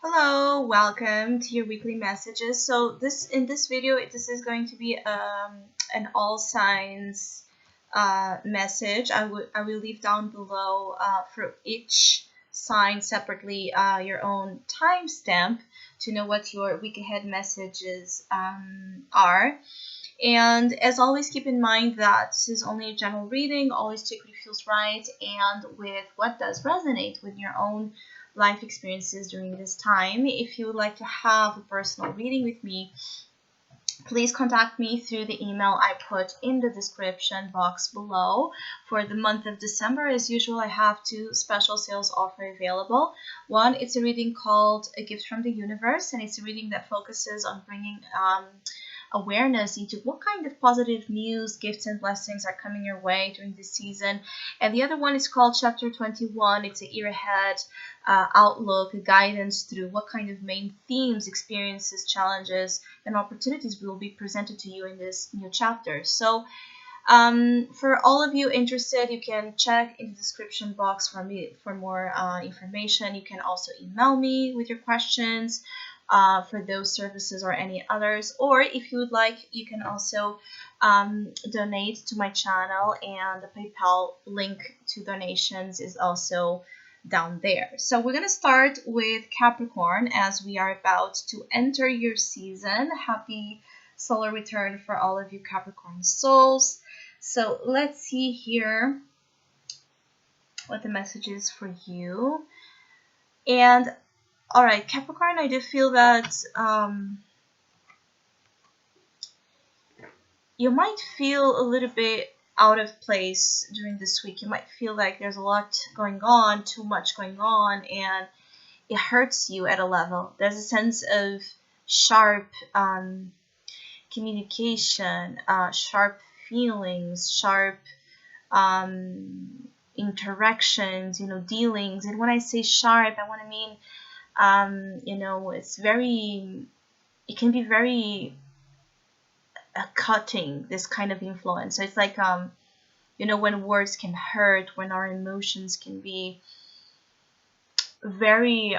Hello, welcome to your weekly messages. So in this video, this is going to be an all signs message. I will leave down below for each sign separately your own timestamp to know what your week ahead messages are. And as always, keep in mind that this is only a general reading. Always take what feels right and with what does resonate with your own life experiences during this time. If you would like to have a personal reading with me, please contact me through the email I put in the description box below. For the month of December, as usual, I have two special sales offers available. One, it's a reading called A Gift from the Universe, and it's a reading that focuses on bringing awareness into what kind of positive news, gifts, and blessings are coming your way during this season. And the other one is called Chapter 21. It's a year ahead outlook, guidance through what kind of main themes, experiences, challenges, and opportunities will be presented to you in this new chapter. So for all of you interested, you can check in the description box for more information. You can also email me with your questions for those services or any others, or if you would like, you can also donate to my channel, and the PayPal link to donations is also down there. So we're gonna start with Capricorn as we are about to enter your season. Happy solar return for all of you Capricorn souls. So let's see here what the message is for you. And all right, Capricorn, I do feel that you might feel a little bit out of place during this week. You might feel like there's a lot going on, too much going on, and it hurts you at a level. There's a sense of sharp communication, sharp feelings, sharp interactions, dealings. And when I say sharp, I want to mean it can be very cutting, this kind of influence. So it's like, when words can hurt, when our emotions can be very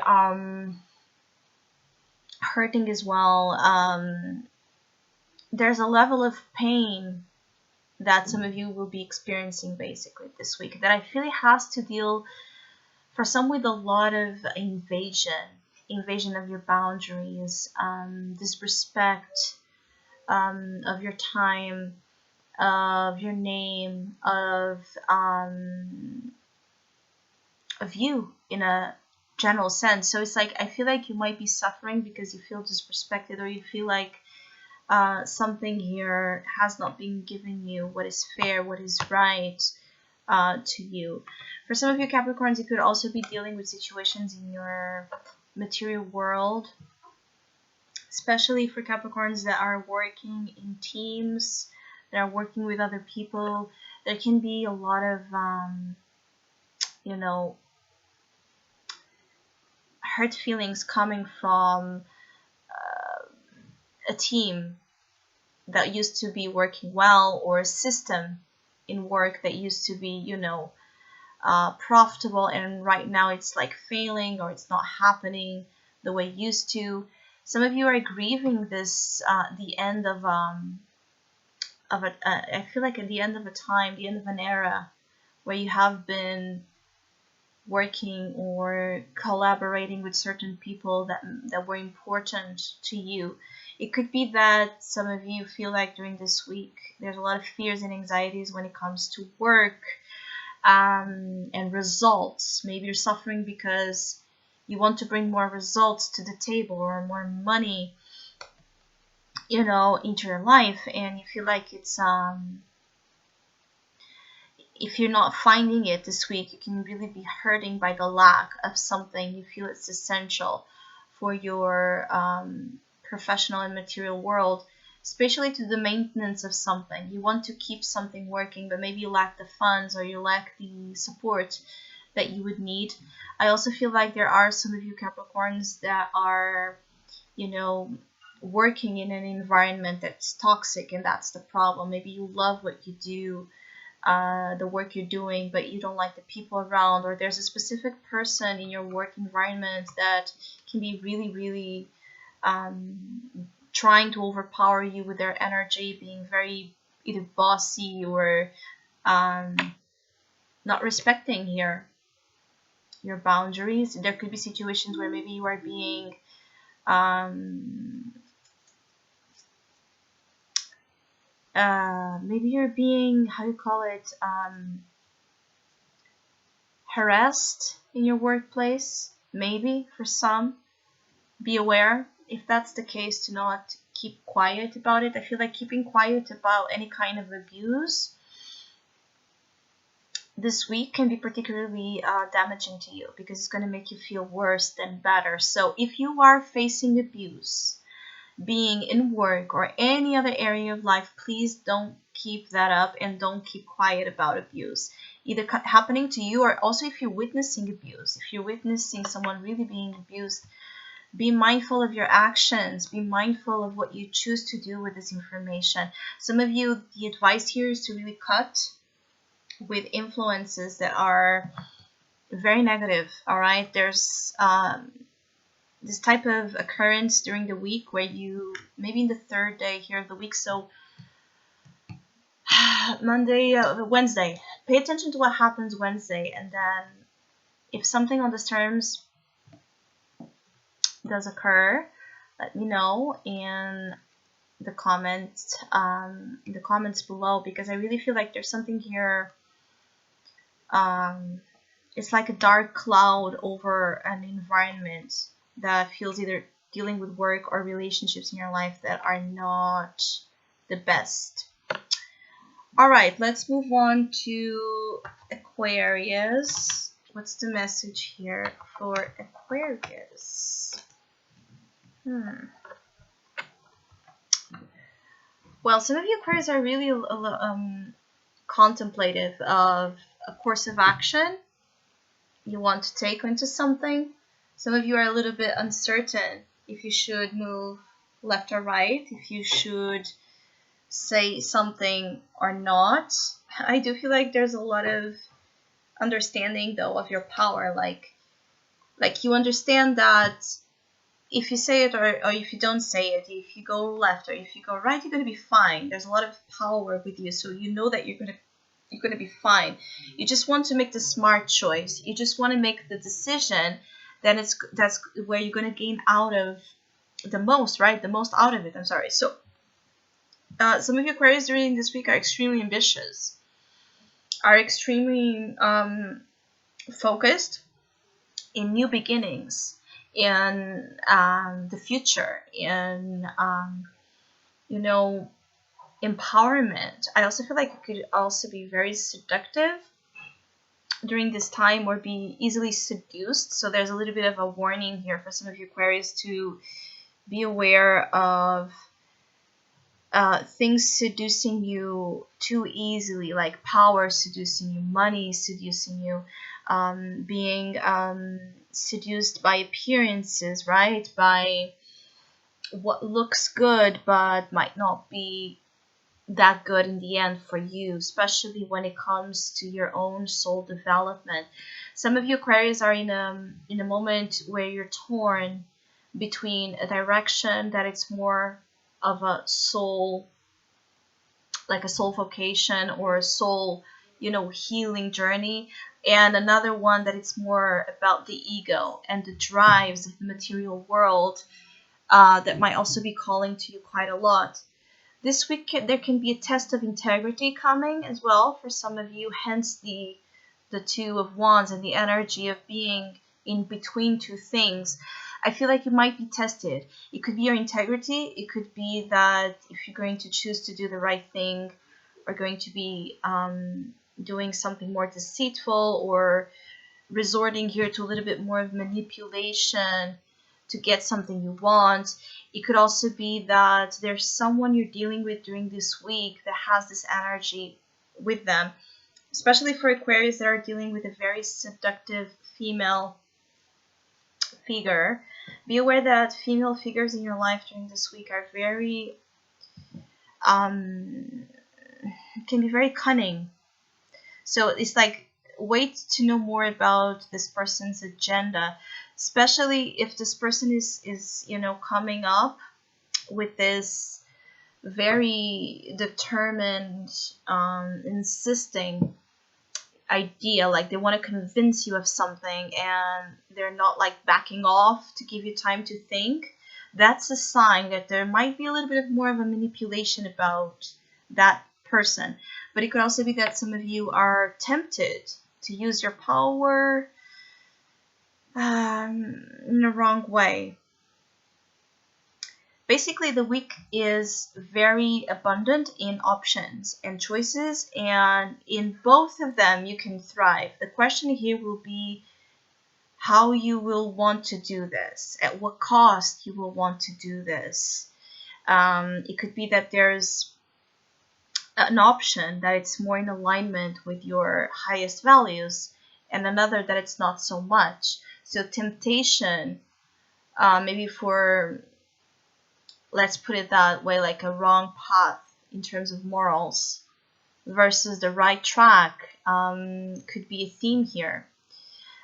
hurting as well. There's a level of pain that some of you will be experiencing basically this week that I feel it has to deal for some with a lot of invasion of your boundaries, disrespect of your time, of your name, of you in a general sense. So it's like I feel like you might be suffering because you feel disrespected, or you feel like something here has not been given you what is fair, what is right to you. For some of you Capricorns, you could also be dealing with situations in your material world, especially for Capricorns that are working in teams, that are working with other people. There can be a lot of hurt feelings coming from a team that used to be working well, or a system in work that used to be profitable, and right now it's like failing, or it's not happening the way it used to. Some of you are grieving this the end of I feel like at the end of a time, the end of an era where you have been working or collaborating with certain people that were important to you. It could be that some of you feel like during this week there's a lot of fears and anxieties when it comes to work and results. Maybe you're suffering because you want to bring more results to the table, or more money into your life, and you feel like it's if you're not finding it this week, you can really be hurting by the lack of something. You feel it's essential for your professional and material world, especially to the maintenance of something. You want to keep something working, but maybe you lack the funds, or you lack the support that you would need. I also feel like there are some of you Capricorns that are, working in an environment that's toxic, and that's the problem. Maybe you love what you do, the work you're doing, but you don't like the people around, or there's a specific person in your work environment that can be really, really trying to overpower you with their energy, being very either bossy or not respecting your boundaries. There could be situations where maybe you are being maybe you're being, how do you call it, harassed in your workplace, maybe for some. Be aware if that's the case to not keep quiet about it. I feel like keeping quiet about any kind of abuse this week can be particularly damaging to you, because it's going to make you feel worse than better. So if you are facing abuse, being in work or any other area of life, please don't keep that up and don't keep quiet about abuse, either happening to you, or also if you're witnessing abuse. If you're witnessing someone really being abused, be mindful of your actions. Be mindful of what you choose to do with this information. Some of you, the advice here is to really cut with influences that are very negative. All right, there's this type of occurrence during the week where you, maybe in the third day here of the week, so Monday, Wednesday, pay attention to what happens Wednesday, and then if something on the terms does occur, let me know in the comments below, because I really feel like there's something here. It's like a dark cloud over an environment that feels either dealing with work or relationships in your life that are not the best. All right, let's move on to Aquarius. What's the message here for Aquarius? Well, some of you Aquarius are really contemplative of a course of action you want to take into something. Some of you are a little bit uncertain if you should move left or right, if you should say something or not. I do feel like there's a lot of understanding though of your power, like you understand that if you say it or if you don't say it, if you go left or if you go right, you're going to be fine. There's a lot of power with you, so you know that you're going to be fine. You just want to make the smart choice. You just want to make the decision. Then that's where you're going to gain out of the most, right? The most out of it. I'm sorry. So some of your Aquarius during this week are extremely ambitious, are extremely focused in new beginnings, in the future, in empowerment. I also feel like it could also be very seductive during this time, or be easily seduced. So there's a little bit of a warning here for some of you Aquarius to be aware of things seducing you too easily, like power seducing you, money seducing you, being seduced by appearances, right? By what looks good but might not be that good in the end for you, especially when it comes to your own soul development. Some of you Aquarius are in a moment where you're torn between a direction that it's more of a soul, like a soul vocation or a soul, healing journey, and another one that it's more about the ego and the drives of the material world that might also be calling to you quite a lot. This week there can be a test of integrity coming as well for some of you, hence the Two of Wands and the energy of being in between two things. I feel like you might be tested. It could be your integrity. It could be that if you're going to choose to do the right thing, or going to be doing something more deceitful, or resorting here to a little bit more of manipulation to get something you want. It could also be that there's someone you're dealing with during this week that has this energy with them, especially for Aquarius that are dealing with a very seductive female figure. Be aware that female figures in your life during this week are very can be very cunning, So it's like, wait to know more about this person's agenda, especially if this person is you know, coming up with this very determined, insisting idea, like they want to convince you of something and they're not like backing off to give you time to think. That's a sign that there might be a little bit of more of a manipulation about that person. But it could also be that some of you are tempted to use your power in the wrong way. Basically, the week is very abundant in options and choices, and in both of them you can thrive. The question here will be how you will want to do this, at what cost you will want to do this. It could be that there's an option that it's more in alignment with your highest values, and another that it's not so much. So temptation, maybe for, let's put it that way, like a wrong path in terms of morals versus the right track, could be a theme here.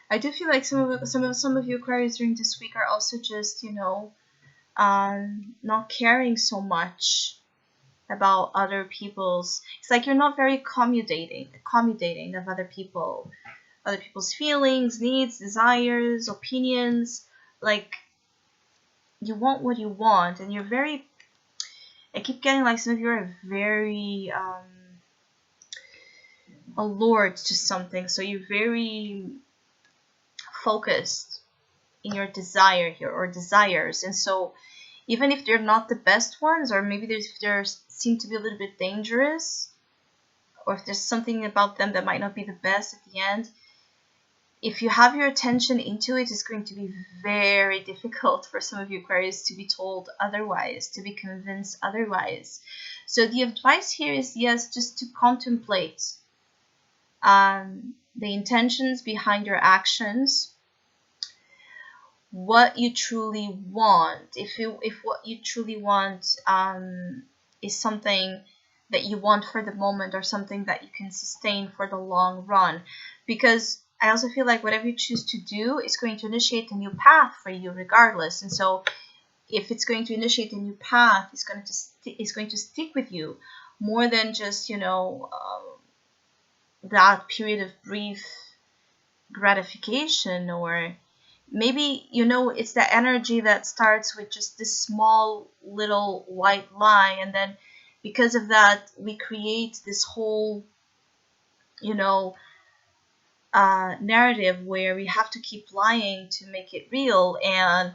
I do feel like some of you Aquarius during this week are also just, you know, not caring so much about other people's. It's like you're not very accommodating of other people's feelings, needs, desires, opinions. Like, you want what you want, and you're very, I keep getting like some of you are very allured to something, so you're very focused in your desire here, or desires. And so even if they're not the best ones, or maybe they seem to be a little bit dangerous, or if there's something about them that might not be the best at the end, if you have your attention into it, it's going to be very difficult for some of you Aquarius to be told otherwise, to be convinced otherwise. So the advice here is, yes, just to contemplate the intentions behind your actions, what you truly want. If what you truly want is something that you want for the moment, or something that you can sustain for the long run. Because I also feel like whatever you choose to do is going to initiate a new path for you regardless. And so if it's going to initiate a new path, it's going to stick with you more than just, you know, that period of brief gratification. Or maybe, you know, it's the energy that starts with just this small little white lie, and then because of that we create this whole, you know, narrative where we have to keep lying to make it real. And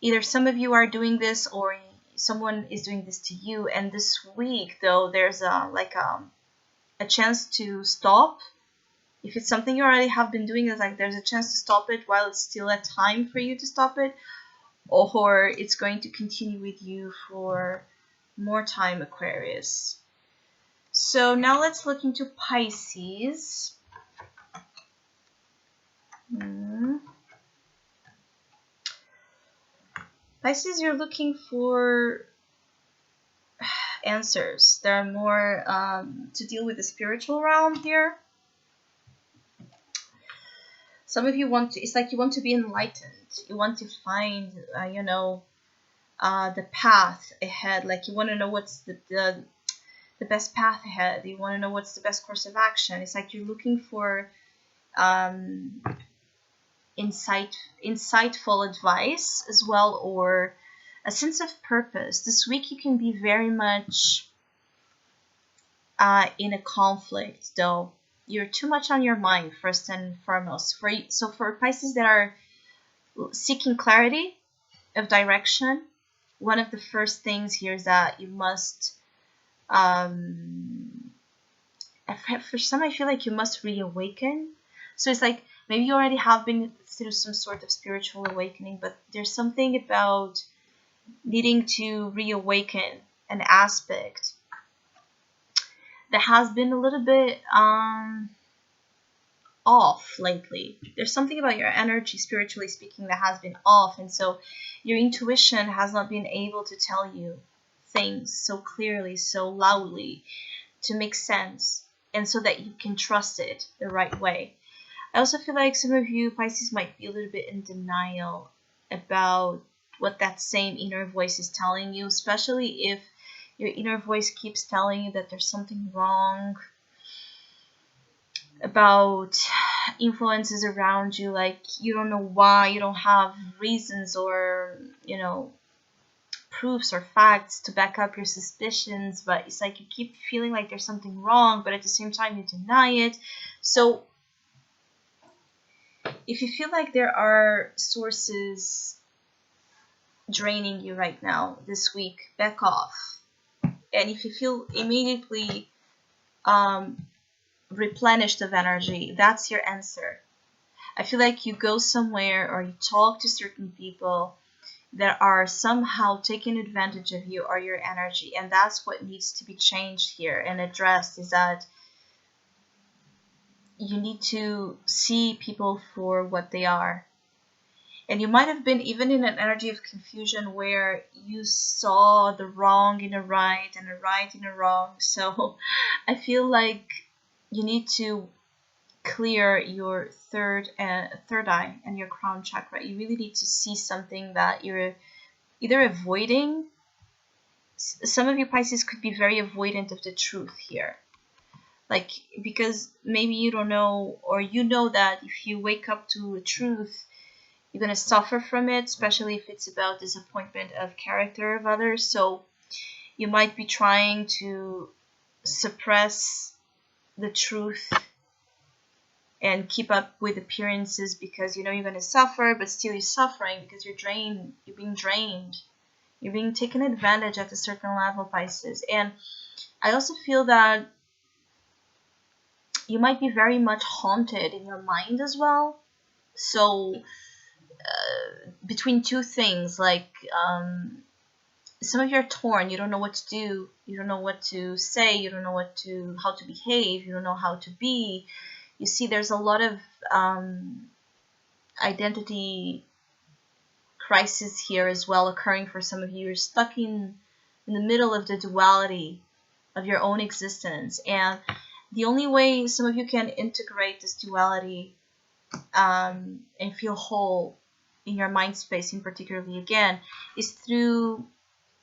either some of you are doing this, or someone is doing this to you. And this week, though, there's a chance to stop. If it's something you already have been doing, it's like there's a chance to stop it while it's still a time for you to stop it, or it's going to continue with you for more time, Aquarius. So now let's look into Pisces. Pisces, you're looking for answers. There are more to deal with the spiritual realm here. Some of you it's like you want to be enlightened. You want to find, you know, the path ahead. Like you want to know what's the best path ahead. You want to know what's the best course of action. It's like you're looking for insightful advice as well, or a sense of purpose. This week you can be very much in a conflict, though. You're too much on your mind, first and foremost. So for Pisces that are seeking clarity of direction, one of the first things here is that you must, for some, I feel like you must reawaken. So it's like maybe you already have been through some sort of spiritual awakening, but there's something about needing to reawaken an aspect that has been a little bit off lately. There's something about your energy, spiritually speaking, that has been off, and so your intuition has not been able to tell you things so clearly, so loudly. to make sense, and so that you can trust it the right way. I also feel like some of you Pisces might be a little bit in denial about what that same inner voice is telling you, especially if your inner voice keeps telling you that there's something wrong about influences around you, like you don't know why, you don't have reasons or, you know, proofs or facts to back up your suspicions, but it's like you keep feeling like there's something wrong, but at the same time you deny it. So if you feel like there are sources draining you right now this week, back off. And if you feel immediately replenished of energy, that's your answer. I feel like you go somewhere or you talk to certain people that are somehow taking advantage of you or your energy, and that's what needs to be changed here and addressed, is that you need to see people for what they are. And you might have been even in an energy of confusion where you saw the wrong in a right and a right in a wrong. So I feel like you need to clear your third eye and your crown chakra. You really need to see something that you're either avoiding. Some of you Pisces could be very avoidant of the truth here. Like, because maybe you don't know, or you know that if you wake up to a truth, you're going to suffer from it, especially if it's about disappointment of character of others. So you might be trying to suppress the truth and keep up with appearances because you know you're going to suffer, but still you're suffering because you're drained. You're being drained. You're being taken advantage at a certain level, Pisces. And I also feel that you might be very much haunted in your mind as well. So between two things, like some of you are torn. You don't know what to do. You don't know what to say. You don't know how to behave. You don't know how to be. You see, there's a lot of identity crisis here as well occurring for some of you. You're stuck in the middle of the duality of your own existence, and the only way some of you can integrate this duality and feel whole in your mind space, in particularly again, is through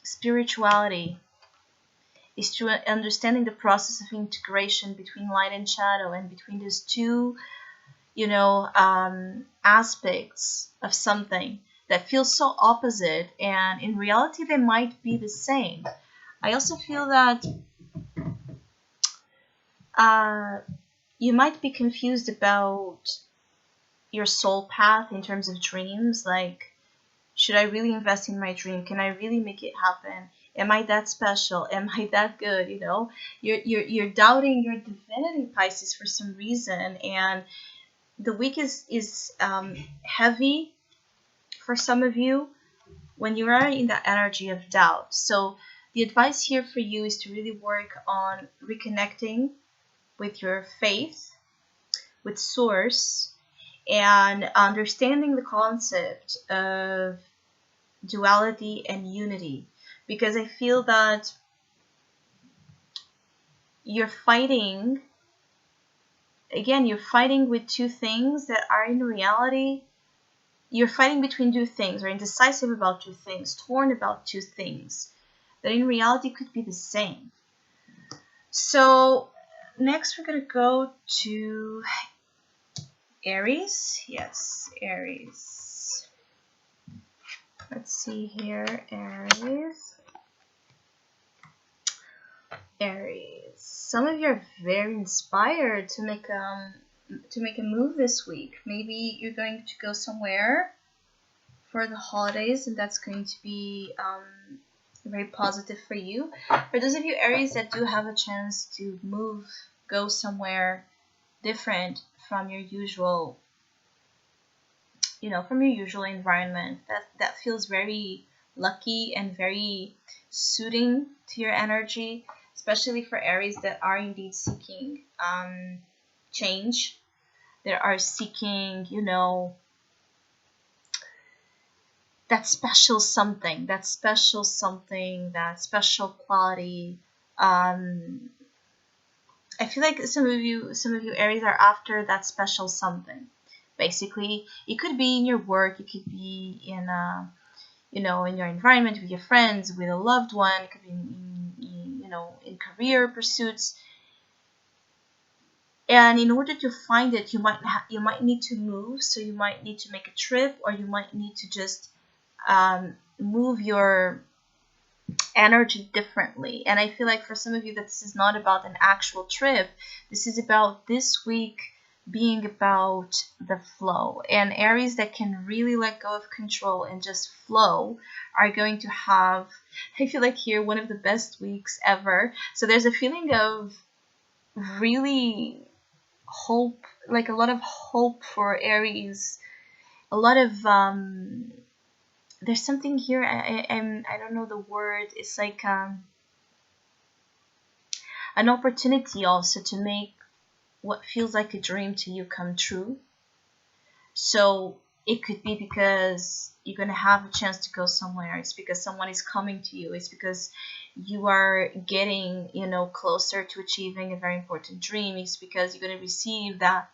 spirituality, is through understanding the process of integration between light and shadow, and between these two, you know, aspects of something that feels so opposite, and in reality they might be the same. I also feel that you might be confused about your soul path in terms of dreams. Like, should I really invest in my dream? Can I really make it happen? Am I that special? Am I that good? You know, you're doubting your divinity, Pisces, for some reason, and the week is heavy for some of you when you are in that energy of doubt. So the advice here for you is to really work on reconnecting with your faith, with source, and understanding the concept of duality and unity, because I feel that you're fighting with two things that are in reality, you're fighting between two things, or indecisive about two things, torn about two things that in reality could be the same. So next we're going to go to Aries. Yes, Aries. Let's see here, Aries. Some of you are very inspired to make a move this week. Maybe you're going to go somewhere for the holidays, and that's going to be very positive for you. For those of you Aries that do have a chance to move, go somewhere different from your usual, from your usual environment, that feels very lucky and very suiting to your energy, especially for Aries that are indeed seeking change, that are seeking, that special something, that special quality, I feel like some of you Aries are after that special something. Basically, it could be in your work, it could be in in your environment with your friends, with a loved one, it could be in career pursuits. And in order to find it, you might need to move, so you might need to make a trip, or you might need to just move your energy differently. And I feel like for some of you that this is not about an actual trip. This is about this week being about the flow. And Aries that can really let go of control and just flow are going to have, I feel like here, one of the best weeks ever. So there's a feeling of really hope, like a lot of hope for Aries, a lot of there's something here. I don't know the word. It's like an opportunity also to make what feels like a dream to you come true. So it could be because you're going to have a chance to go somewhere. It's because someone is coming to you. It's because you are getting, closer to achieving a very important dream. It's because you're going to receive that,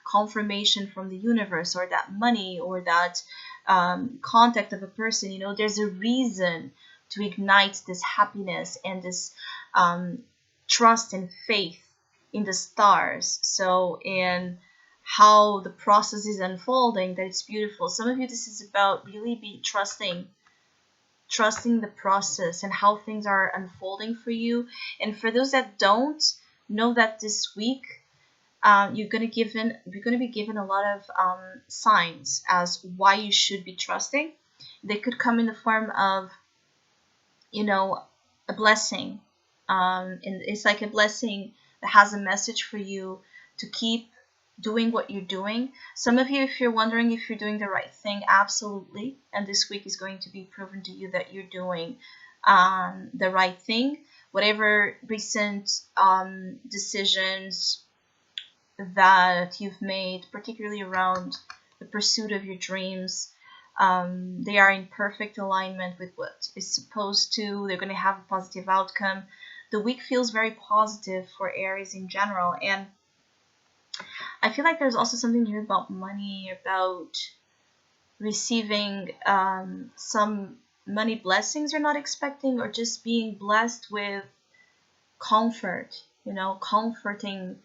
confirmation from the universe, or that money, or that contact of a person. There's a reason to ignite this happiness and this trust and faith in the stars. So in how the process is unfolding, that it's beautiful. Some of you, this is about really trusting the process and how things are unfolding for you. And for those that don't, know that this week you're going to be given a lot of signs as why you should be trusting. They could come in the form of a blessing, and it's like a blessing that has a message for you to keep doing what you're doing. Some of you, if you're wondering if you're doing the right thing, absolutely. And this week is going to be proven to you that you're doing the right thing. Whatever recent decisions that you've made, particularly around the pursuit of your dreams, they are in perfect alignment with what is supposed to. They're going to have a positive outcome. The week feels very positive for Aries in general. And I feel like there's also something here about money, about receiving some money blessings you're not expecting, or just being blessed with comfort, comforting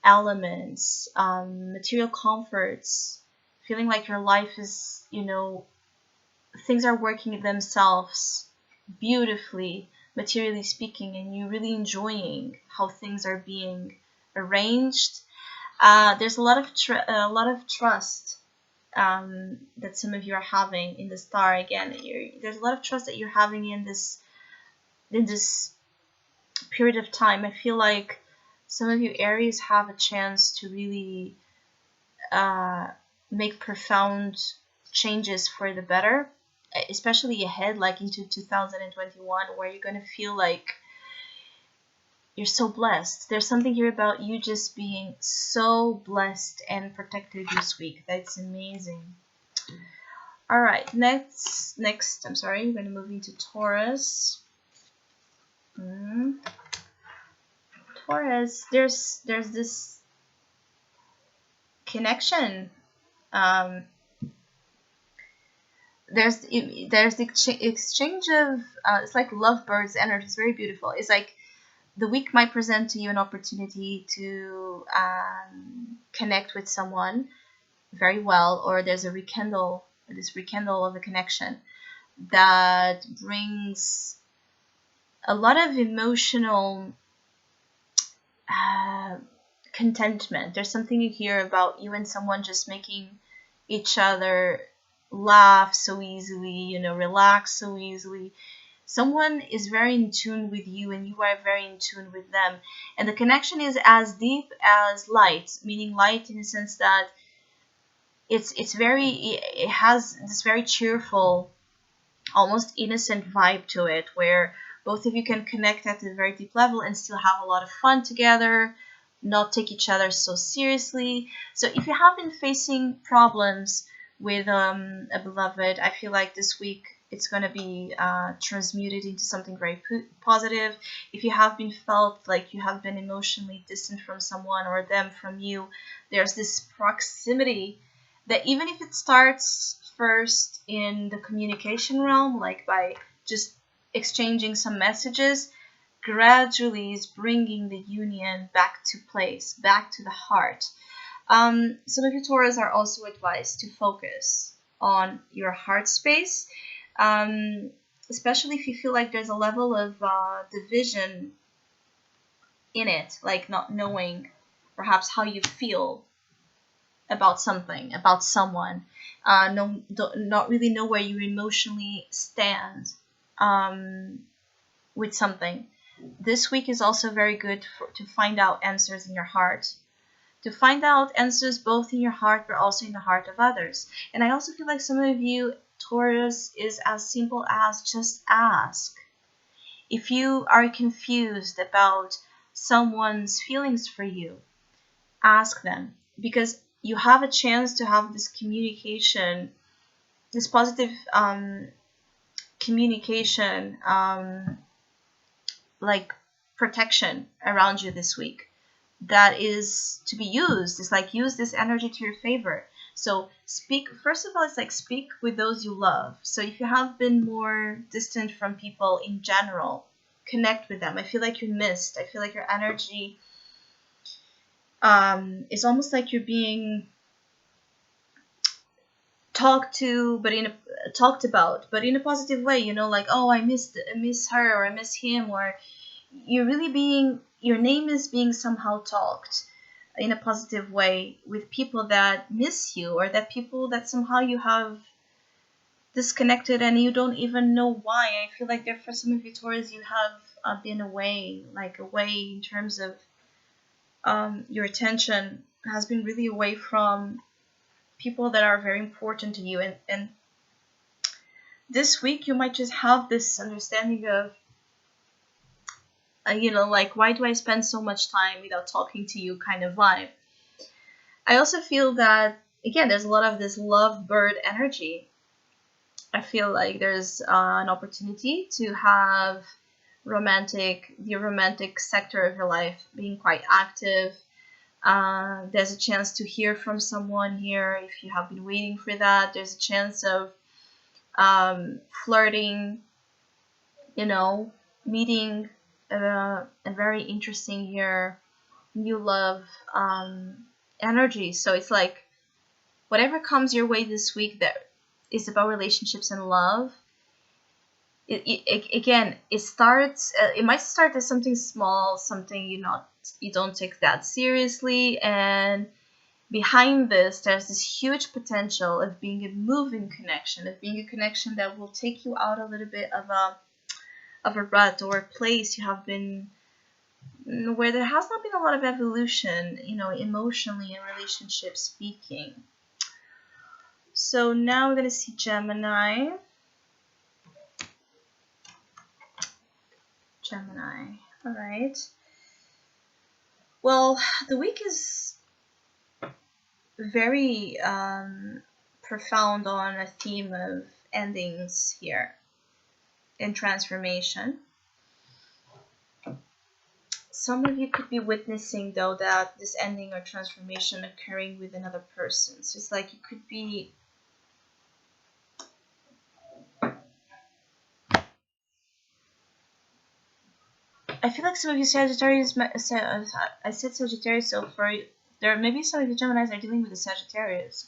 elements, material comforts, feeling like your life is, things are working themselves beautifully, materially speaking, and you're really enjoying how things are being arranged. There's a lot of trust that some of you are having in the star. Again, there's a lot of trust that you're having in this period of time. I feel like some of you Aries have a chance to really make profound changes for the better, especially ahead, like into 2021, where you're going to feel like you're so blessed. There's something here about you just being so blessed and protected this week. That's amazing. All right, next, I'm sorry, we're going to move into Taurus. Taurus, there's this connection. There's the exchange of it's like lovebirds energy. It's very beautiful. It's like the week might present to you an opportunity to connect with someone very well, or there's a rekindle of a connection that brings a lot of emotional contentment. There's something you hear about you and someone just making each other laugh so easily, relax so easily. Someone is very in tune with you, and you are very in tune with them. And the connection is as deep as light, meaning light in the sense that it has this very cheerful, almost innocent vibe to it, where both of you can connect at a very deep level and still have a lot of fun together, not take each other so seriously. So if you have been facing problems with a beloved, I feel like this week it's going to be transmuted into something very positive. If you have been felt like you have been emotionally distant from someone or them from you, there's this proximity that even if it starts first in the communication realm, like by just exchanging some messages, gradually is bringing the union back to place, back to the heart. Some of you Taurus are also advised to focus on your heart space, especially if you feel like there's a level of division in it, like not knowing perhaps how you feel about something, about someone, not really know where you emotionally stand with something. This week is also very good to find out answers in your heart, to find out answers both in your heart but also in the heart of others. And I also feel like some of you Taurus is as simple as just ask. If you are confused about someone's feelings for you, ask them, because you have a chance to have this communication, this positive communication, like protection around you this week that is to be used. It's like use this energy to your favor. So speak, first of all, it's like speak with those you love. So if you have been more distant from people in general, connect with them. I feel like you're missed. I feel like your energy is almost like you're being talked about, but in a positive way, you know, like, oh, I miss her, or I miss him, or you're really being, your name is being somehow talked in a positive way with people that miss you, or that people that somehow you have disconnected and you don't even know why. I feel like there, for some of you Taurus, you have been away, like away in terms of your attention has been really away from people that are very important to you, and this week you might just have this understanding of you know, like, why do I spend so much time without talking to you kind of vibe. I also feel that, again, there's a lot of this lovebird energy. I feel like there's an opportunity to have the romantic sector of your life being quite active. There's a chance to hear from someone here if you have been waiting for that. There's a chance of flirting, you know, meeting a very interesting here, new love energy. So it's like whatever comes your way this week that is about relationships and love, it starts, it might start as something small, something you don't take that seriously, and behind this there's this huge potential of being a moving connection, of being a connection that will take you out a little bit of a rut or a place you have been, where there has not been a lot of evolution, you know, emotionally and relationship speaking. So now we're going to see Gemini. All right. Well, the week is very profound on a theme of endings here and transformation. Some of you could be witnessing, though, that this ending or transformation occurring with another person. So it's like you could be I feel like some of you Sagittarius, I said Sagittarius, so for there maybe some of you Geminis are dealing with the Sagittarius.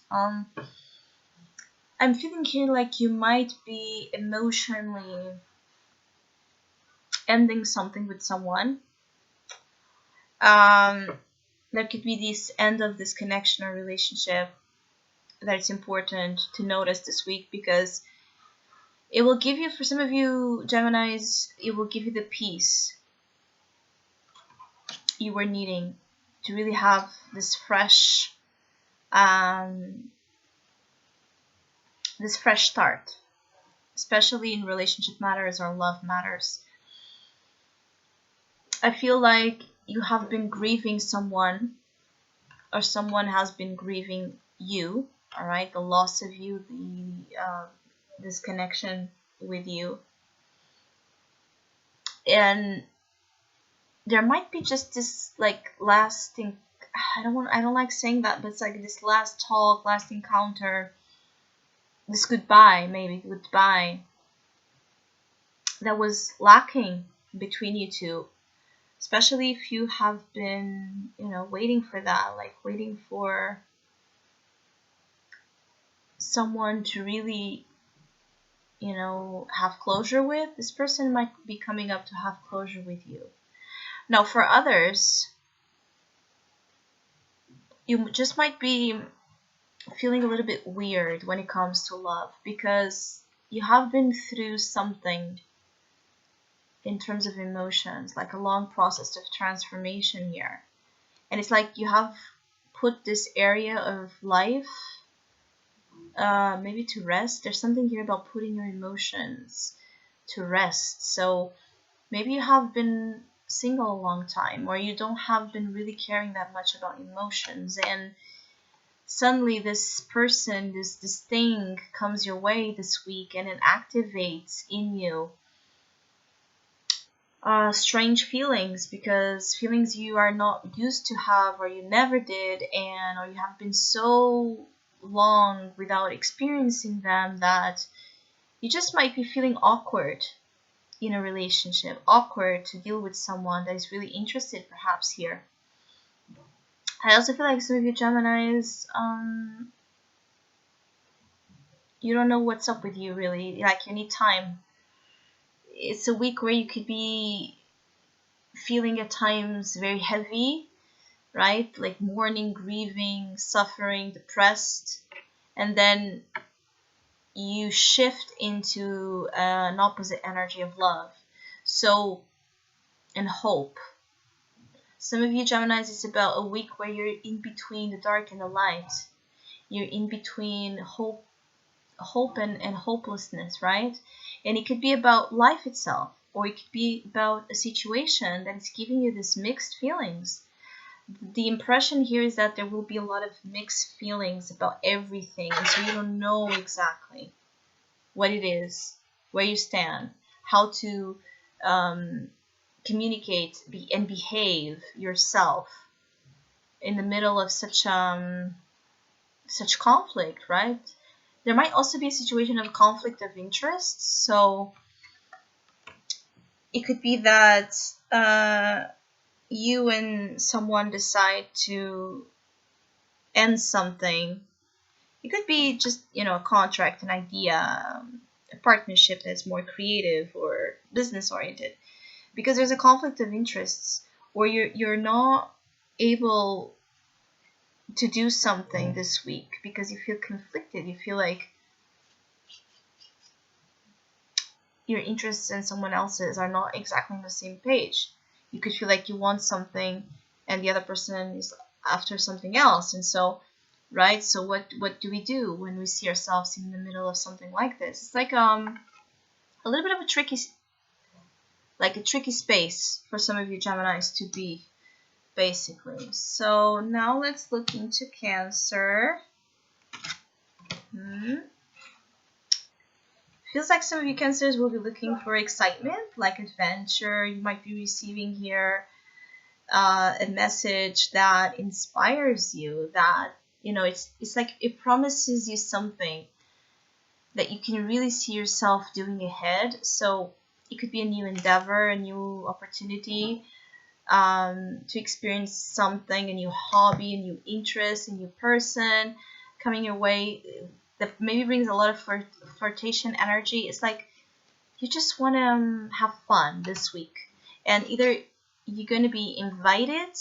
I'm feeling here like you might be emotionally ending something with someone. There could be this end of this connection or relationship that it's important to notice this week, because it will give you, for some of you Geminis, it will give you the peace you were needing to really have this fresh start, especially in relationship matters or love matters. I feel like you have been grieving someone, or someone has been grieving you. All right, the loss of you, the this connection with you. And there might be just this like lasting, I don't like saying that, but it's like this last talk, last encounter, this goodbye that was lacking between you two, especially if you have been, waiting for that, like waiting for someone to really, have closure with. This person might be coming up to have closure with you. Now, for others, you just might be feeling a little bit weird when it comes to love, because you have been through something in terms of emotions, like a long process of transformation here. And it's like you have put this area of life maybe to rest. There's something here about putting your emotions to rest. So maybe you have been single a long time, or you don't have been really caring that much about emotions, and suddenly this person, this thing comes your way this week, and it activates in you strange feelings, because feelings you are not used to have, or you never did, or you have been so long without experiencing them that you just might be feeling awkward in a relationship, awkward to deal with someone that is really interested perhaps here. I also feel like some of you Geminis, you don't know what's up with you really, like you need time. It's a week where you could be feeling at times very heavy, right? Like mourning, grieving, suffering, depressed, and then you shift into an opposite energy of love. So, and hope. Some of you Geminis, it's about a week where you're in between the dark and the light. You're in between hope and hopelessness, right? And it could be about life itself, or it could be about a situation that is giving you this mixed feelings. The impression here is that there will be a lot of mixed feelings about everything, and so you don't know exactly what it is, where you stand, how to communicate and behave yourself in the middle of such conflict, right? There might also be a situation of conflict of interest. So it could be that you and someone decide to end something. It could be just, a contract, an idea, a partnership that's more creative or business oriented, because there's a conflict of interests, or you're not able to do something this week because you feel conflicted. You feel like your interests and someone else's are not exactly on the same page. You could feel like you want something and the other person is after something else. And so, right? So what do we do when we see ourselves in the middle of something like this? It's like a little bit of a tricky space for some of you Geminis to be, basically. So now let's look into Cancer. Feels like some of you Cancers will be looking for excitement, like adventure. You might be receiving here a message that inspires you, that, it's like it promises you something that you can really see yourself doing ahead. So it could be a new endeavor, a new opportunity to experience something, a new hobby, a new interest, a new person coming your way that maybe brings a lot of flirtation energy. It's like you just want to have fun this week, and either you're going to be invited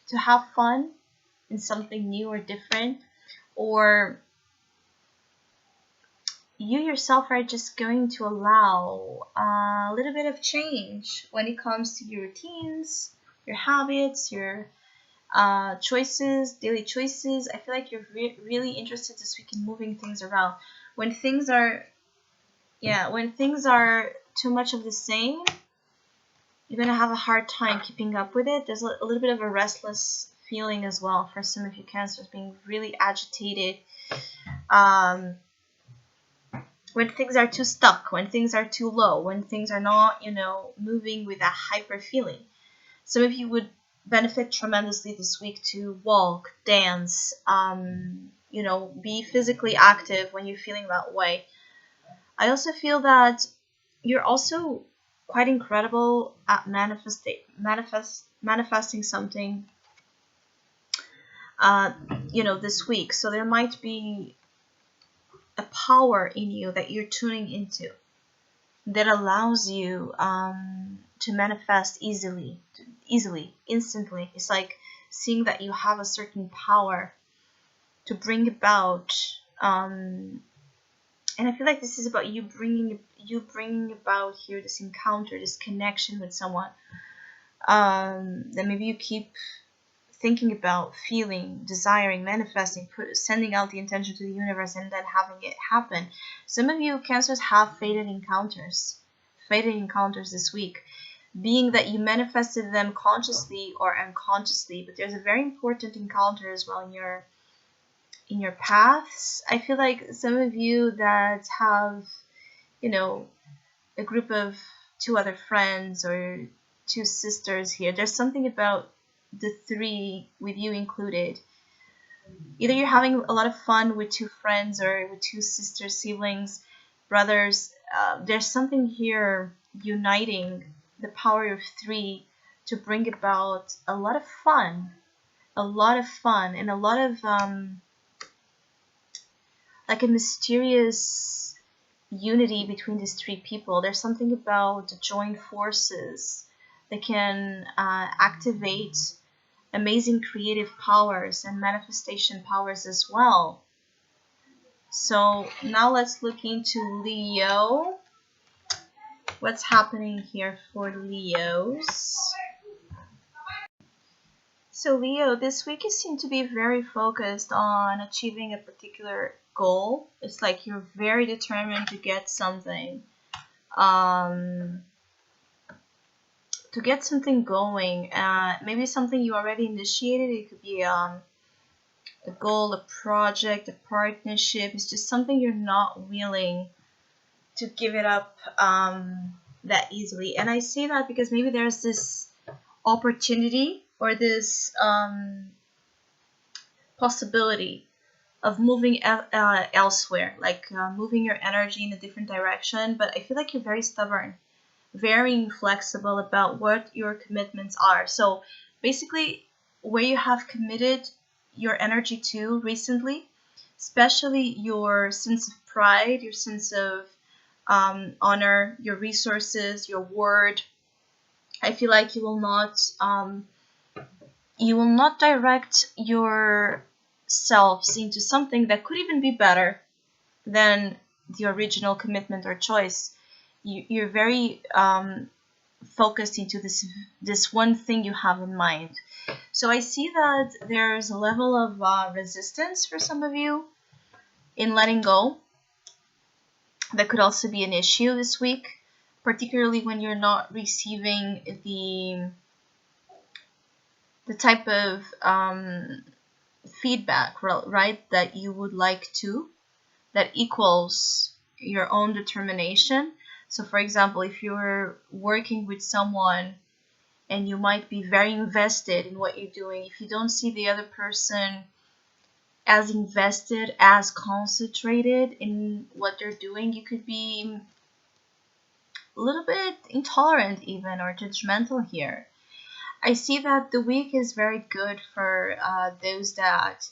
to have fun in something new or different, or you yourself are just going to allow a little bit of change when it comes to your routines, your habits, your choices, daily choices. I feel like you're really interested this week in moving things around. When things are too much of the same, you're gonna have a hard time keeping up with it. There's a little bit of a restless feeling as well for some of you Cancers, being really agitated when things are too stuck, when things are too low, when things are not, you know, moving with a hyper feeling. Some of you would benefit tremendously this week to walk, dance, you know, be physically active when you're feeling that way. I also feel that you're also quite incredible at manifesting something, you know, this week. So there might be a power in you that you're tuning into that allows you to manifest easily, instantly. It's like seeing that you have a certain power to bring about, and I feel like this is about you bringing about here this encounter, this connection with someone that maybe you keep thinking about, feeling, desiring, manifesting, sending out the intention to the universe, and then having it happen. Some of you Cancers have fated encounters this week, being that you manifested them consciously or unconsciously, but there's a very important encounter as well in your paths. I feel like some of you that have, you know, a group of 2 other friends or 2 sisters here, there's something about the 3 with you included. Either you're having a lot of fun with 2 friends or with 2 sisters, siblings, brothers. There's something here uniting the power of 3 to bring about a lot of fun, and a lot of like a mysterious unity between these 3 people. There's something about joined forces that can activate amazing creative powers and manifestation powers as well. So now let's look into Leo. What's happening here for Leos? So Leo, this week you seem to be very focused on achieving a particular goal. It's like you're very determined to get something. To get something going. Maybe something you already initiated. It could be a goal, a project, a partnership. It's just something you're not willing to give it up that easily. And I say that because maybe there's this opportunity or this possibility of moving elsewhere, like moving your energy in a different direction. But I feel like you're very stubborn, very inflexible about what your commitments are. So basically, where you have committed your energy to recently, especially your sense of pride, your sense of honor, your resources, your word, I feel like you will not direct yourselves into something that could even be better than the original commitment or choice. You're very focused into this one thing you have in mind. So I see that there's a level of resistance for some of you in letting go. That could also be an issue this week, particularly when you're not receiving the type of feedback, right, that you would like to, that equals your own determination. So for example, if you're working with someone and you might be very invested in what you're doing, if you don't see the other person as invested, as concentrated in what they're doing, you could be a little bit intolerant even or judgmental here. I see that the week is very good for those that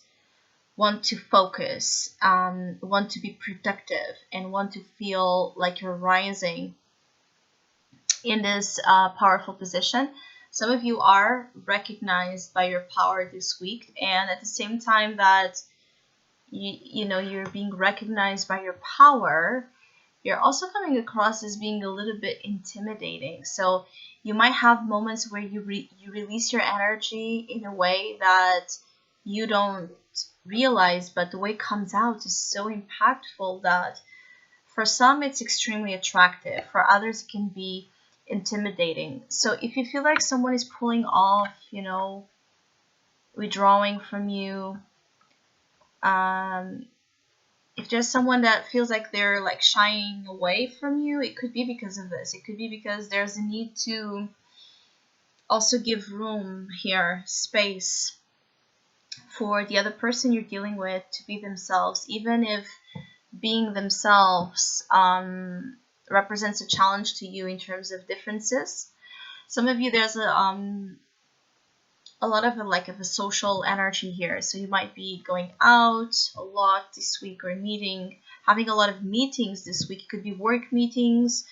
want to focus, want to be productive, and want to feel like you're rising in this powerful position. Some of you are recognized by your power this week, and at the same time that you're being recognized by your power, you're also coming across as being a little bit intimidating. So you might have moments where you release your energy in a way that you don't realize, but the way it comes out is so impactful that for some it's extremely attractive, for others it can be intimidating. So if you feel like someone is pulling off, withdrawing from you, if there's someone that feels like they're like shying away from you, it could be because of this. It could be because there's a need to also give room here, space, for the other person you're dealing with to be themselves, even if being themselves represents a challenge to you in terms of differences. Some of you, there's a lot of a social energy here, so you might be going out a lot this week, or having a lot of meetings this week. It could be work meetings,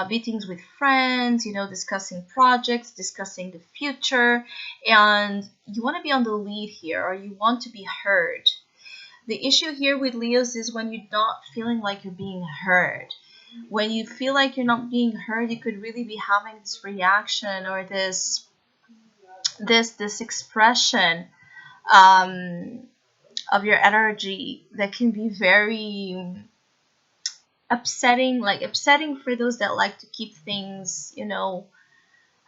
meetings with friends, discussing projects, discussing the future, and you want to be on the lead here, or you want to be heard. The issue here with Leos is when you're not feeling like you're being heard. When you feel like you're not being heard, you could really be having this reaction, or this expression of your energy that can be very upsetting for those that like to keep things,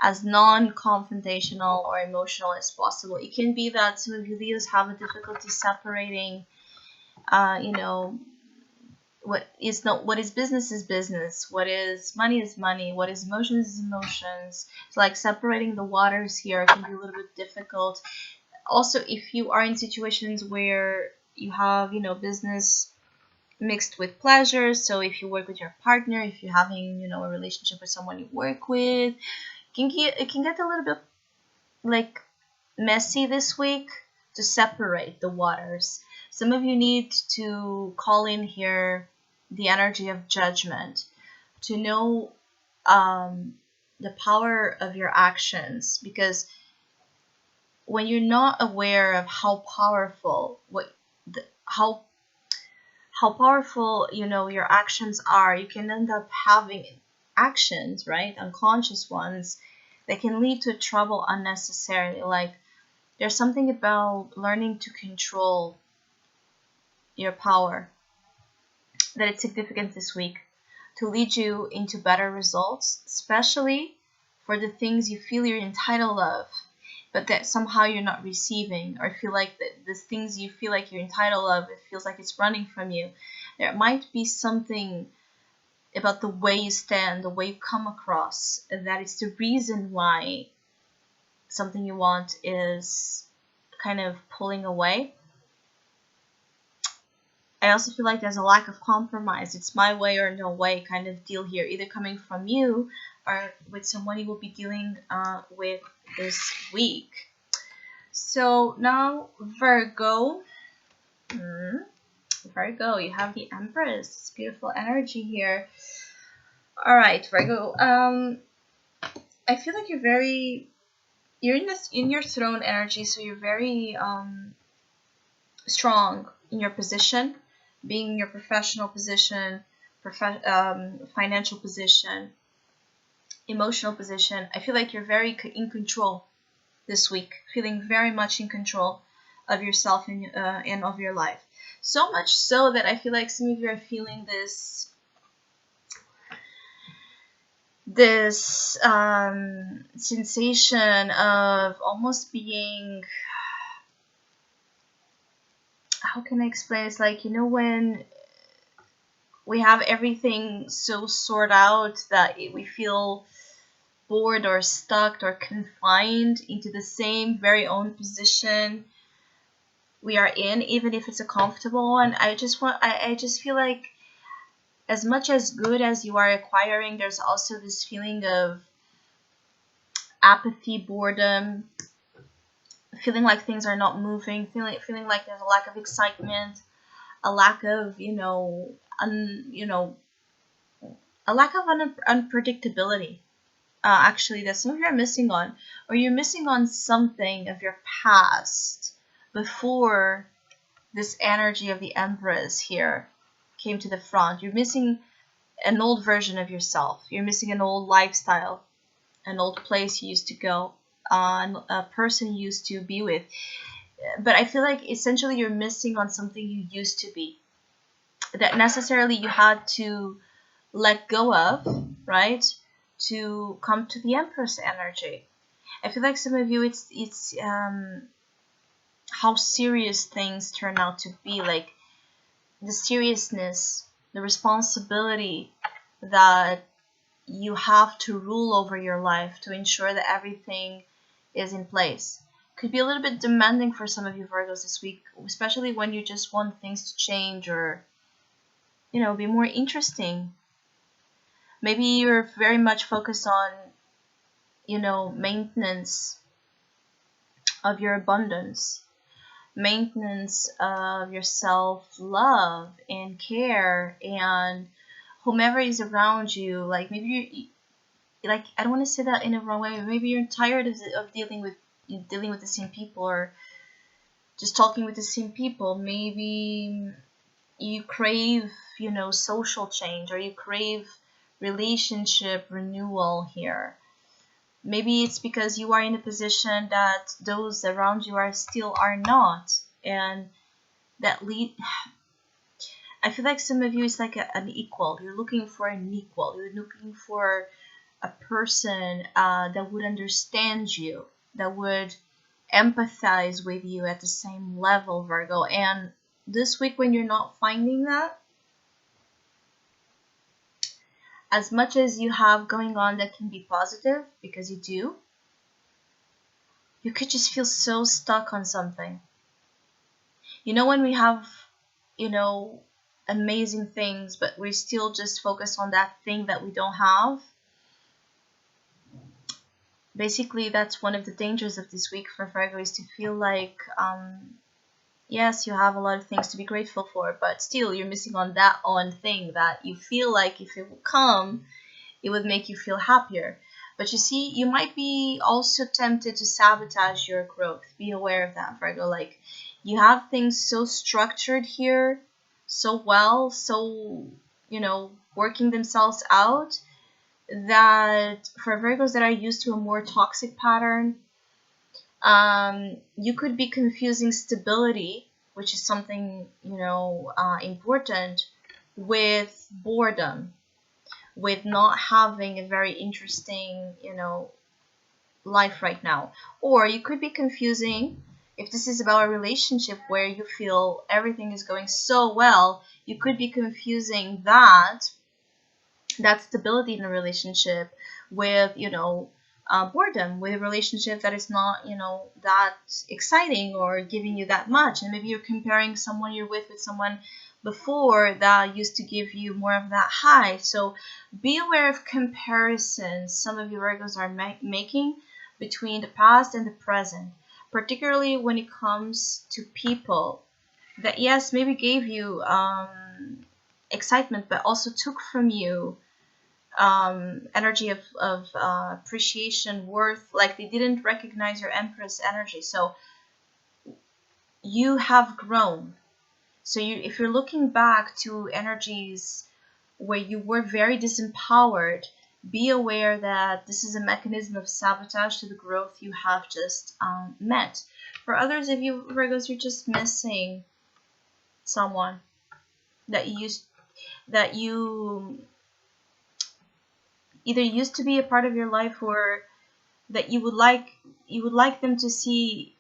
as non-confrontational or emotional as possible. It can be that some of you Leos have a difficulty separating, what is business is business, what is money, what is emotions is emotions. So like separating the waters here can be a little bit difficult. Also, if you are in situations where you have, business mixed with pleasure, so if you work with your partner, if you're having, a relationship with someone you work with, it can get a little bit like messy this week to separate the waters. Some of you need to call in here the energy of judgment, to know the power of your actions, because when you're not aware of how powerful how powerful your actions are, you can end up having actions, right, unconscious ones, that can lead to trouble unnecessarily. Like, there's something about learning to control your power that it's significant this week to lead you into better results, especially for the things you feel you're entitled of, but that somehow you're not receiving, or feel like the things you feel like you're entitled of, it feels like it's running from you. There might be something about the way you stand, the way you come across, that it's the reason why something you want is kind of pulling away. I also feel like there's a lack of compromise. It's my way or no way kind of deal here, either coming from you or with someone you will be dealing with this week. So now Virgo, you have the Empress. It's beautiful energy here. All right, Virgo. I feel like you're in your throne energy, so you're very strong in your position, being in your professional position, financial position, emotional position. I feel like you're very in control this week, feeling very much in control of yourself and of your life. So much so that I feel like some of you are feeling this sensation of almost being, how can I explain? It's like, when we have everything so sorted out that we feel bored or stuck or confined into the same very own position we are in, even if it's a comfortable one. I just feel like, as much as good as you are acquiring, there's also this feeling of apathy, boredom, feeling like things are not moving, feeling like there's a lack of excitement, a lack of unpredictability. Actually, that some of you are missing on, or you're missing on something of your past before this energy of the Empress here came to the front. You're missing an old version of yourself. You're missing an old lifestyle, an old place you used to go, a person you used to be with. But I feel like essentially you're missing on something you used to be, that necessarily you had to let go of, right, to come to the Empress energy. I feel like some of you, it's how serious things turn out to be. Like, the seriousness, the responsibility that you have to rule over your life to ensure that everything is in place. Could be a little bit demanding for some of you Virgos this week, especially when you just want things to change or, you know, be more interesting. Maybe you're very much focused on, you know, maintenance of your abundance, maintenance of your self-love and care, and whomever is around you. Like maybe you, like, I don't want to say that in a wrong way, but maybe you're tired of dealing with the same people, or just talking with the same people. Maybe you crave, you know, social change, or you crave relationship renewal here. Maybe it's because you are in a position that those around you are not, and that lead. I feel like some of you is like an equal. You're looking for an equal. You're looking for a person that would understand you, that would empathize with you at the same level, Virgo. And this week, when you're not finding that, as much as you have going on that can be positive, because you do, you could just feel so stuck on something. You know, when we have, you know, amazing things, but we're still just focused on that thing that we don't have. Basically, that's one of the dangers of this week for Virgo, is to feel like, yes, you have a lot of things to be grateful for, but still you're missing on that one thing that you feel like if it would come, it would make you feel happier. But you see, you might be also tempted to sabotage your growth. Be aware of that, Virgo. Like, you have things so structured here, so well, so, you know, working themselves out, that for Virgos that are used to a more toxic pattern, you could be confusing stability, which is something, you know, important, with boredom, with not having a very interesting, you know, life right now. Or you could be confusing, if this is about a relationship where you feel everything is going so well, you could be confusing that stability in a relationship with, you know, boredom, with a relationship that is not, you know, that exciting or giving you that much. And maybe you're comparing someone you're with someone before that used to give you more of that high. So be aware of comparisons some of you Virgos are making between the past and the present, particularly when it comes to people that, yes, maybe gave you excitement, but also took from you energy of appreciation, worth. Like, they didn't recognize your Empress energy. So you have grown. So if you're looking back to energies where you were very disempowered, be aware that this is a mechanism of sabotage to the growth you have just met. For others of you Virgos, you're just missing someone that you either used to be a part of your life, or that you would like them to see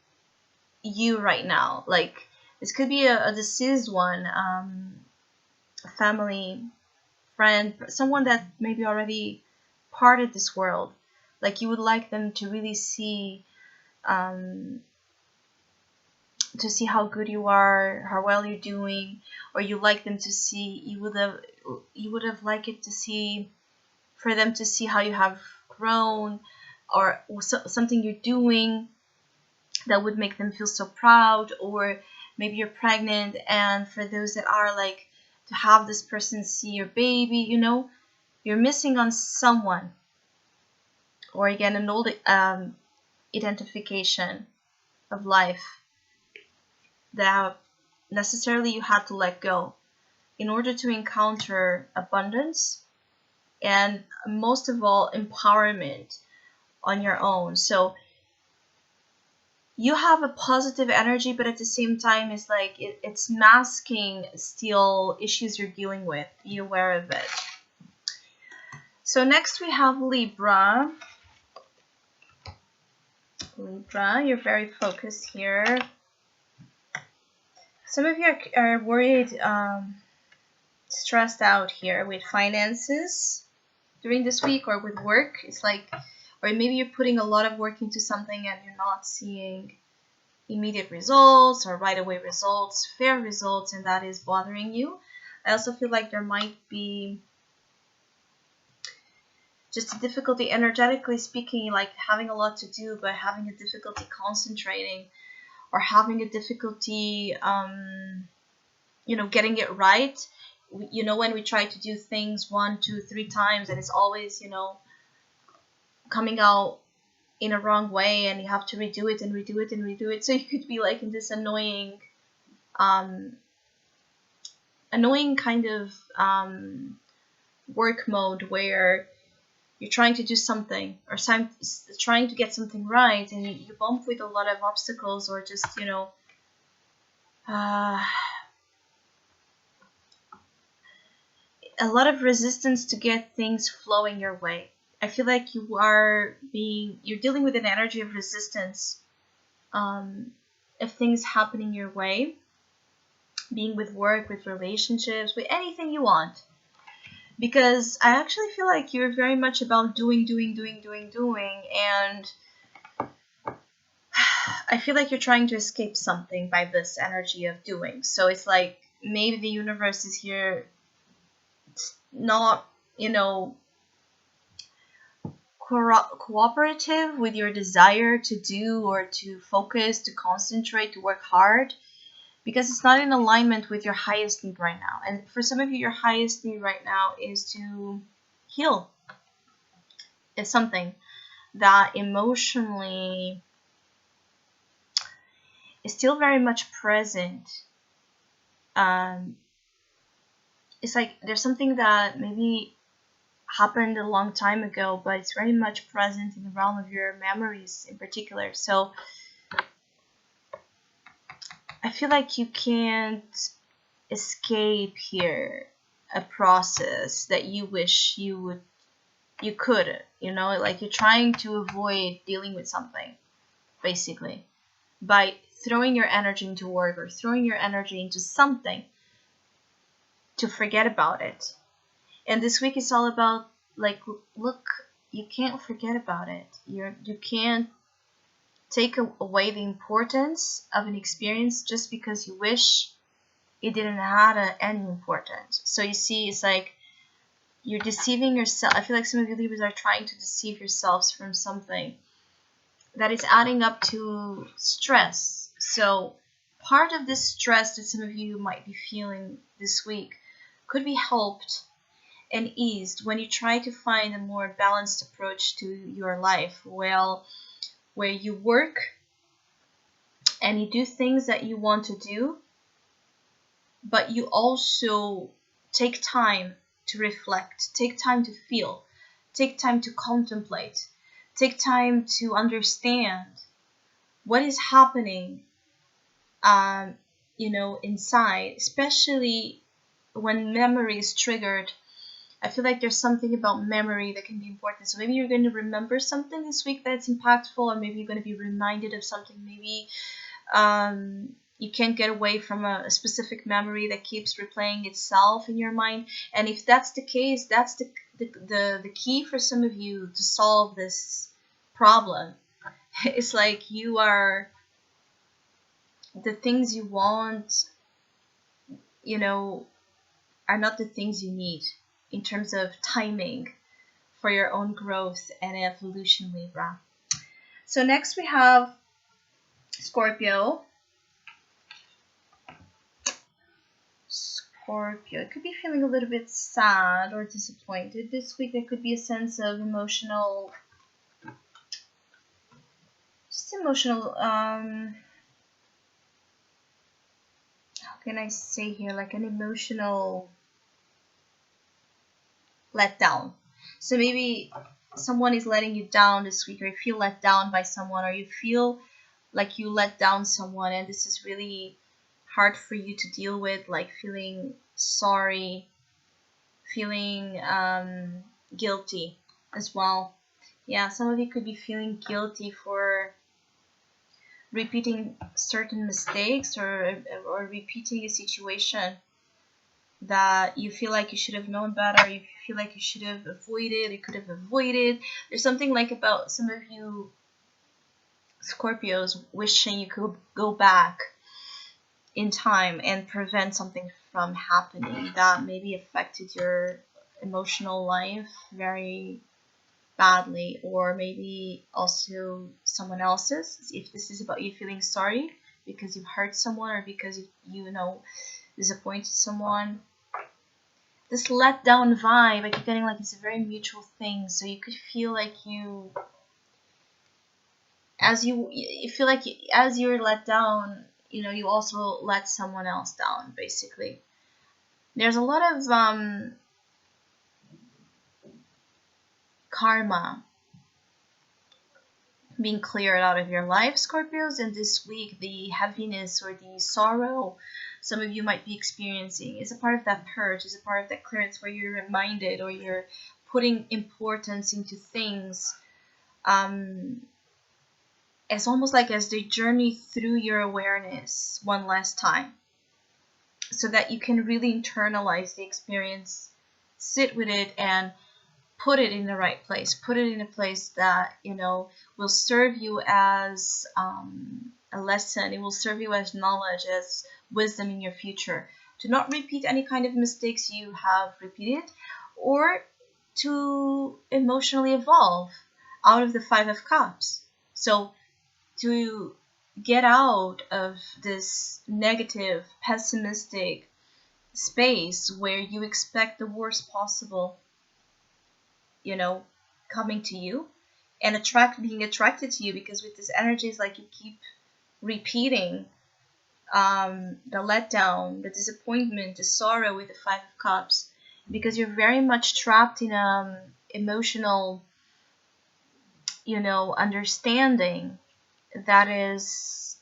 you right now. Like, this could be a deceased one, a family friend, someone that maybe already parted this world. Like, you would like them to really see how good you are, how well you're doing, or you like them to see, you would have liked it to see, for them to see how you have grown, or something you're doing that would make them feel so proud. Or maybe you're pregnant, and for those that are like, to have this person see your baby, you know, you're missing on someone. Or again, an old identification of life that necessarily you had to let go in order to encounter abundance, and most of all, empowerment on your own. So you have a positive energy, but at the same time, it's like it's masking still issues you're dealing with. Be aware of it. So next we have Libra. Libra, you're very focused here. Some of you are worried, stressed out here with finances during this week, or with work. It's like, or maybe you're putting a lot of work into something and you're not seeing immediate results or right away results, fair results, and that is bothering you. I also feel like there might be just a difficulty, energetically speaking, like having a lot to do but having a difficulty concentrating, or having a difficulty getting it right. When we try to do things 1, 2, 3 times and it's always coming out in a wrong way, and you have to redo it and redo it and redo it. So you could be like in this annoying kind of work mode where you're trying to do something or trying to get something right, and you bump with a lot of obstacles, or just a lot of resistance to get things flowing your way. I feel like you're dealing with an energy of resistance of things happening your way, being with work, with relationships, with anything you want. Because I actually feel like you're very much about doing, and I feel like you're trying to escape something by this energy of doing. So it's like maybe the universe is here not, cooperative with your desire to do, or to focus, to concentrate, to work hard, because it's not in alignment with your highest need right now. And for some of you, your highest need right now is to heal. It's something that emotionally is still very much present. It's like there's something that maybe happened a long time ago, but it's very much present in the realm of your memories in particular. So I feel like you can't escape here a process that you wish you could, like you're trying to avoid dealing with something, basically, by throwing your energy into work or throwing your energy into something to forget about it. And this week is all about, like, look, you can't forget about it. You can't take away the importance of an experience just because you wish it didn't have any importance. So you see, it's like you're deceiving yourself. I feel like some of you Libras are trying to deceive yourselves from something that is adding up to stress. So part of this stress that some of you might be feeling this week could be helped and eased when you try to find a more balanced approach to your life, well, where you work and you do things that you want to do, but you also take time to reflect, take time to feel, take time to contemplate, take time to understand what is happening, inside, especially when memory is triggered. I feel like there's something about memory that can be important. So maybe you're going to remember something this week that's impactful, or maybe you're going to be reminded of something. Maybe you can't get away from a specific memory that keeps replaying itself in your mind. And if that's the case, that's the key for some of you to solve this problem. It's like the things you want, are not the things you need in terms of timing for your own growth and evolution, Libra. So next we have Scorpio. Scorpio, it could be feeling a little bit sad or disappointed this week. There could be a sense of emotional, how can I say here, like an emotional letdown. So maybe someone is letting you down this week, or you feel let down by someone, or you feel like you let down someone, and this is really hard for you to deal with, like feeling sorry, feeling guilty as well. Yeah, some of you could be feeling guilty for repeating certain mistakes, or repeating a situation that you feel like you should have known better, you feel like you should have avoided, you could have avoided. There's something like about some of you Scorpios wishing you could go back in time and prevent something from happening that maybe affected your emotional life very badly, or maybe also someone else's. If this is about you feeling sorry because you've hurt someone, or because you know, disappointed someone. This letdown vibe, I keep getting like it's a very mutual thing. So you could feel like you feel like as you're let down, you know, you also let someone else down, basically. There's a lot of karma being cleared out of your life, Scorpios, and this week the heaviness or the sorrow some of you might be experiencing is a part of that purge, is a part of that clearance where you're reminded, or you're putting importance into things, as almost like as they journey through your awareness one last time, so that you can really internalize the experience, sit with it, and put it in the right place. Put it in a place that, you know, will serve you as a lesson. It will serve you as knowledge, as wisdom in your future. To not repeat any kind of mistakes you have repeated, or to emotionally evolve out of the Five of Cups. So to get out of this negative, pessimistic space where you expect the worst possible, you know, coming to you, and being attracted to you, because with this energy it's like you keep repeating the letdown, the disappointment, the sorrow with the Five of Cups, because you're very much trapped in emotional, you know, understanding that is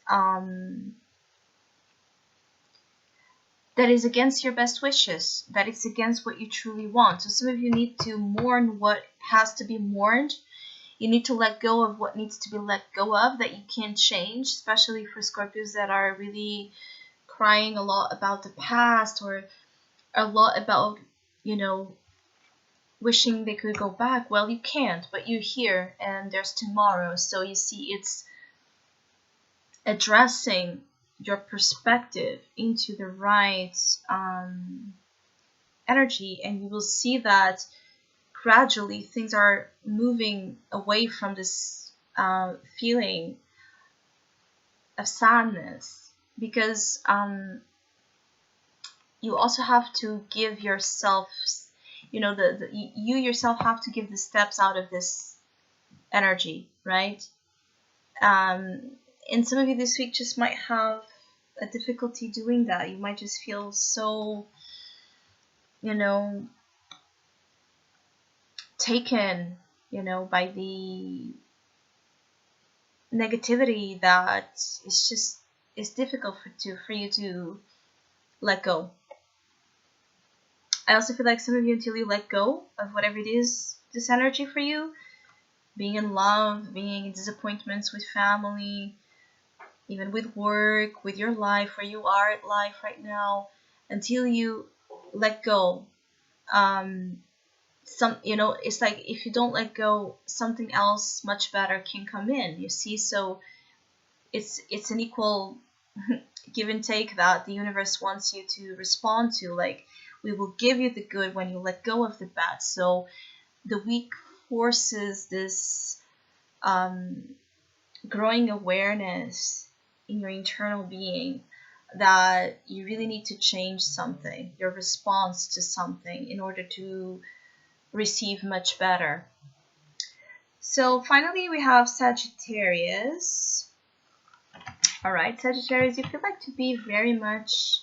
against your best wishes, that it's against what you truly want. So some of you need to mourn what has to be mourned. You need to let go of what needs to be let go of, that you can't change, especially for Scorpios that are really crying a lot about the past, or a lot about, you know, wishing they could go back. Well, you can't, but you're here and there's tomorrow. So you see, it's addressing your perspective into the right energy, and you will see that gradually things are moving away from this feeling of sadness, because you also have to give yourself, you know, you yourself have to give the steps out of this energy, right? And some of you this week just might have a difficulty doing that. You might just feel so, you know, taken, you know, by the negativity that it's difficult for you to let go. I also feel like some of you, until you let go of whatever it is, this energy for you, being in love, being in disappointments with family, even with work, with your life, where you are at life right now, until you let go, you know, it's like if you don't let go, something else much better can come in, you see. So it's an equal give and take that the universe wants you to respond to. Like, we will give you the good when you let go of the bad. So the week forces this growing awareness in your internal being that you really need to change something, your response to something, in order to receive much better. So finally we have Sagittarius. All right, Sagittarius, you feel like to be very much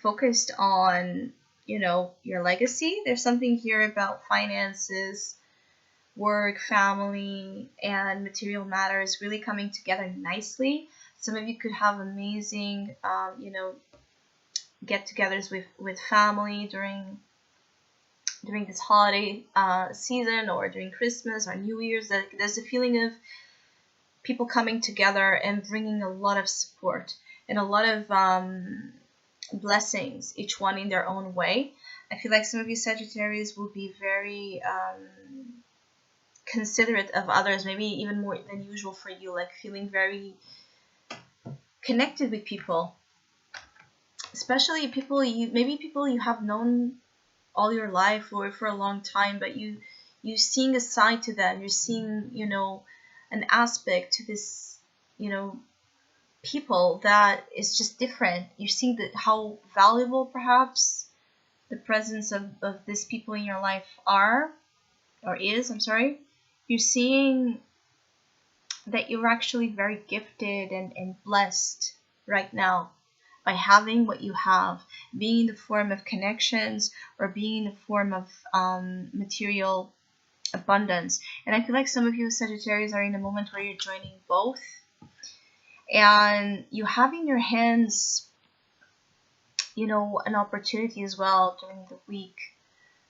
focused on, you know, your legacy. There's something here about finances, work, family, and material matters really coming together nicely. Some of you could have amazing, you know, get-togethers with family during this holiday season, or during Christmas or New Year's. There's a feeling of people coming together and bringing a lot of support and a lot of blessings, each one in their own way. I feel like some of you Sagittarius will be very considerate of others, maybe even more than usual for you, like feeling very connected with people, especially people you have known all your life or for a long time, but you seeing a side to them, you're seeing, you know, an aspect to this, you know, people that is just different. You're seeing that how valuable perhaps the presence of these people in your life are, or is, I'm sorry. You're seeing that you're actually very gifted and blessed right now by having what you have, being in the form of connections or being in the form of material abundance. And I feel like some of you Sagittarius are in a moment where you're joining both, and you have in your hands, you know, an opportunity as well during the week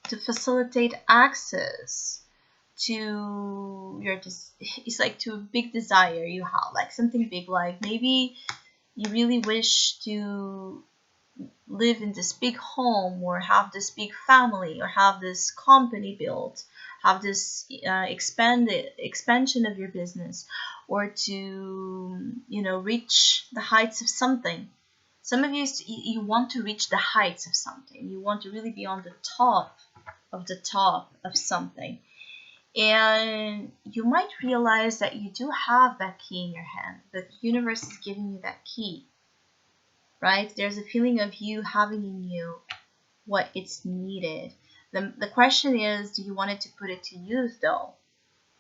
to facilitate access to your, it's like to a big desire you have, like something big, like maybe you really wish to live in this big home or have this big family or have this company built, have this expansion of your business, or to, you know, reach the heights of something. Some of you want to reach the heights of something. You want to really be on the top of something. And you might realize that you do have that key in your hand, that the universe is giving you that key, right? There's a feeling of you having in you what it's needed. The question is, do you want it to put it to use though?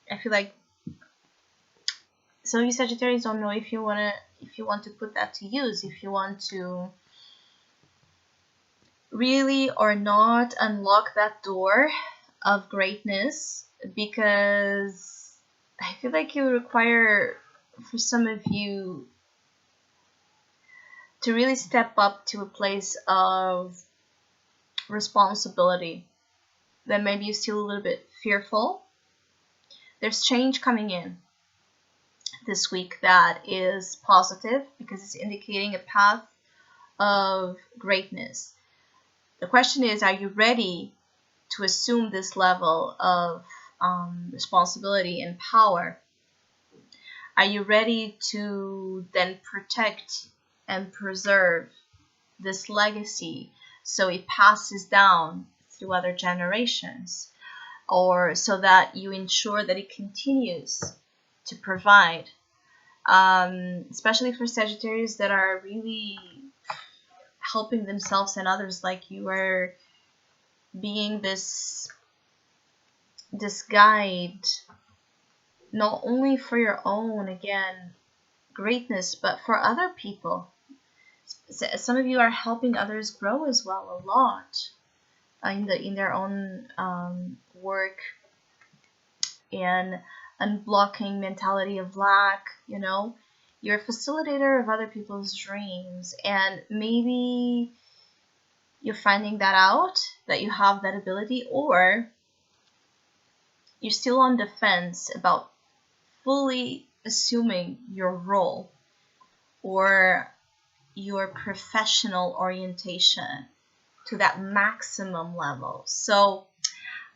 I feel like some of you Sagittarius don't know if you want to put that to use, if you want to really or not unlock that door of greatness, because I feel like it would require for some of you to really step up to a place of responsibility. Then maybe you're still a little bit fearful. There's change coming in this week that is positive because it's indicating a path of greatness. The question is, are you ready to assume this level of responsibility and power? Are you ready to then protect and preserve this legacy so it passes down through other generations, or so that you ensure that it continues to provide, especially for Sagittarius that are really helping themselves and others, like you are being this guide, not only for your own, again, greatness, but for other people. Some of you are helping others grow as well, a lot in their own work, and unblocking mentality of lack. You know, you're a facilitator of other people's dreams, and maybe you're finding that out, that you have that ability, or you're still on the fence about fully assuming your role or your professional orientation to that maximum level. So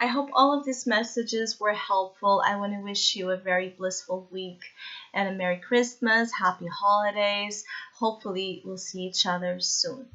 I hope all of these messages were helpful. I want to wish you a very blissful week and a Merry Christmas, Happy Holidays. Hopefully we'll see each other soon.